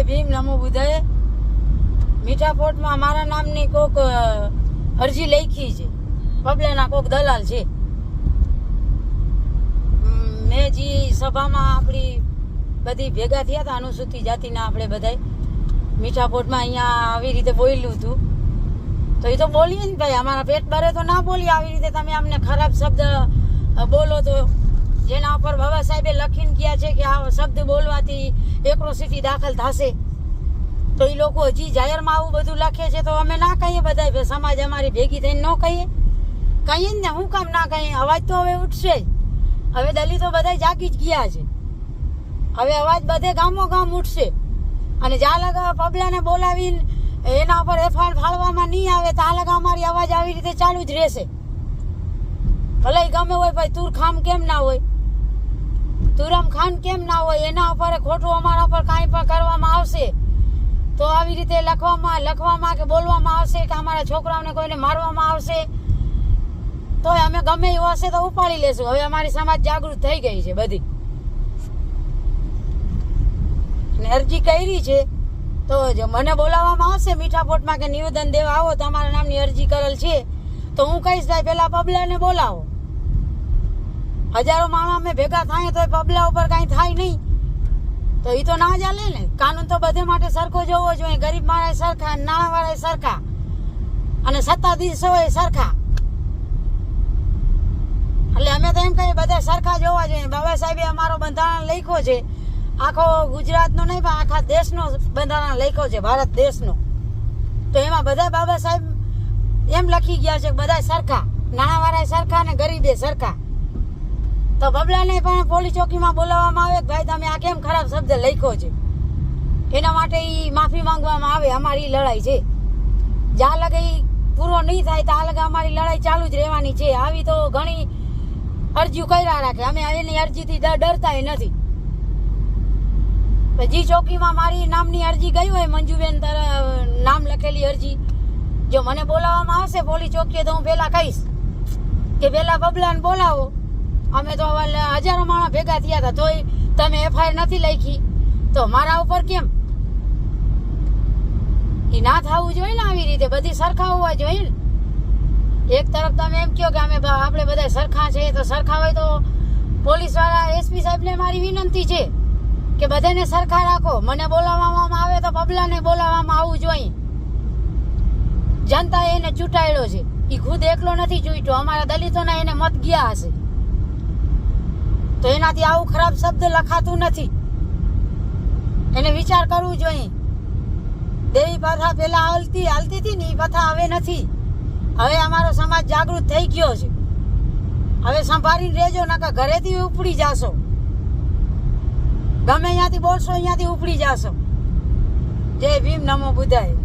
ભીમ નમો બુદ્ધાય. મીઠાપોટમાં મારા નામની કોક અરજી લખી છે. પબલાના કોક દલાલ છે. મેં જે સભામાં આપણી બધી ભેગા થયા હતા અનુસૂચિત જાતિના આપણે બધાય મીઠાપોટમાં અહીંયા આવી રીતે બોલ્યું હતું. તો એ તો બોલીએ ને ભાઈ, અમારા પેટ ભરે તો ના બોલીએ. આવી રીતે તમે અમને ખરાબ શબ્દ બોલો તો જેના ઉપર બાબા સાહેબે લખીને ગયા છે કે આ શબ્દ બોલવાથી એટ્રોસિટી દાખલ થશે, તો એ લોકો હજી જાહેરમાં આવું બધું લખે છે. તો અમે ના કહીએ બધા સમાજ અમારી ભેગી થઈને ન કહીએ? કહીએ ને, હું કામ ના કહીએ? અવાજ તો હવે ઉઠશે જ. હવે દલિતો બધા જાગી જ ગયા છે. હવે અવાજ બધે ગામો ગામ ઉઠશે. અને જ્યાં લગા પબલાને બોલાવીને એના ઉપર એફઆઈઆર ફાળવામાં નહીં આવે ત્યાં લગા અમારી અવાજ આવી રીતે ચાલુ જ રહેશે. ભલે ગમે હોય ભાઈ, તુરખામ કેમ ના હોય, તુરમ ખાન કેમ ના હોય, એના ઉપર ખોટું અમારા ઉપર કાંઈ પણ કરવામાં આવશે તો આવી રીતે લખવામાં કે બોલવામાં આવશે કે અમારા છોકરાઓને કોઈને મારવામાં આવશે, તો અમે ગમે એવું હશે તો ઉપાડી લેશું. હવે અમારી સમાજ જાગૃત થઈ ગઈ છે બધી. અરજી કરી છે તો જો મને બોલાવવામાં આવશે મીઠાપોટમાં કે નિવેદન દેવા આવો, તમારા નામની અરજી કરેલ છે, તો હું કહીશ સાહેબ પેલા પબલાને બોલાવો. હજારો માણસ અમે ભેગા થાય તો પબલા ઉપર કાંઈ થાય નહીં તો એ તો ના ચાલે ને. કાનૂન તો બધે માટે સરખો જોવો જોઈએ. ગરીબ માણસ સરખા, નાણાવાળા સરખા, અને સત્તાધીશો સરખા. એટલે અમે તો એમ કહીએ બધા સરખા જોવા જોઈએ. બાબા સાહેબે અમારો બંધારણ લખ્યો છે, આખો ગુજરાતનો નહીં પણ આખા દેશનો બંધારણ લખ્યો છે, ભારત દેશનો. તો એમાં બધા બાબા સાહેબ એમ લખી ગયા છે બધા સરખા, નાણાવાળા સરખા ને ગરીબે સરખા. તો બબલાને પણ પોલીસ ચોકીમાં બોલાવવામાં આવે ભાઈ તમે આ કેમ ખરાબ શબ્દ લખ્યો છે, એના માટે ઈ માફી માંગવામાં આવે. અમારી લડાઈ છે, જ્યાં લગે ઈ પૂરો નહીં થાય ત્યાં લગે અમારી લડાઈ ચાલુ જ રહેવાની છે. આવી તો ઘણી અરજીઓ કર્યા રાખે, અમે એની અરજીથી ડરતા નથી. જી ચોકીમાં મારી નામની અરજી ગઈ હોય, મંજુબેન નામ લખેલી અરજી, જો મને બોલાવવામાં આવશે પોલીસ ચોકીએ તો હું પેલા કહીશ કે પેલા બબલાને બોલાવો. અમે તો હજારો માણસ ભેગા થયા હતા તોય તમે એફઆઈઆર નથી લખી, તો મારા ઉપર કેમ? એ ના થવું જોઈએ ને. આવી રીતે બધી સરખા હોવા જોઈએ ને. એક તરફ તમે એમ કહો કે આપણે બધા સરખા છે, તો સરખા હોય તો પોલીસ વાળા એસપી સાહેબને મારી વિનંતી છે કે બધાને સરખા રાખો. મને બોલાવવામાં આવે તો પબલાને બોલાવવામાં આવવું જોઈએ. જનતા એને ચૂંટાયેલો છે, એ ખુદ એકલો નથી ચૂંટ્યો. અમારા દલિતોના એને મત ગયા હશે, તો એનાથી આવું ખરાબ શબ્દ લખાતું નથી. એને વિચાર કરવું જોઈએ. દેવી પ્રથા પેલા હાલતી હતી ને, એ પ્રથા હવે નથી. હવે અમારો સમાજ જાગૃત થઈ ગયો છે. હવે સંભાળીને રહેજો, નકર ઘરેથી ઉપડી જાશો. ગમે અહીંયાથી બોલશો અહીંયાથી ઉપડી જાશો. જય ભીમ નમો બુદ્ધાય.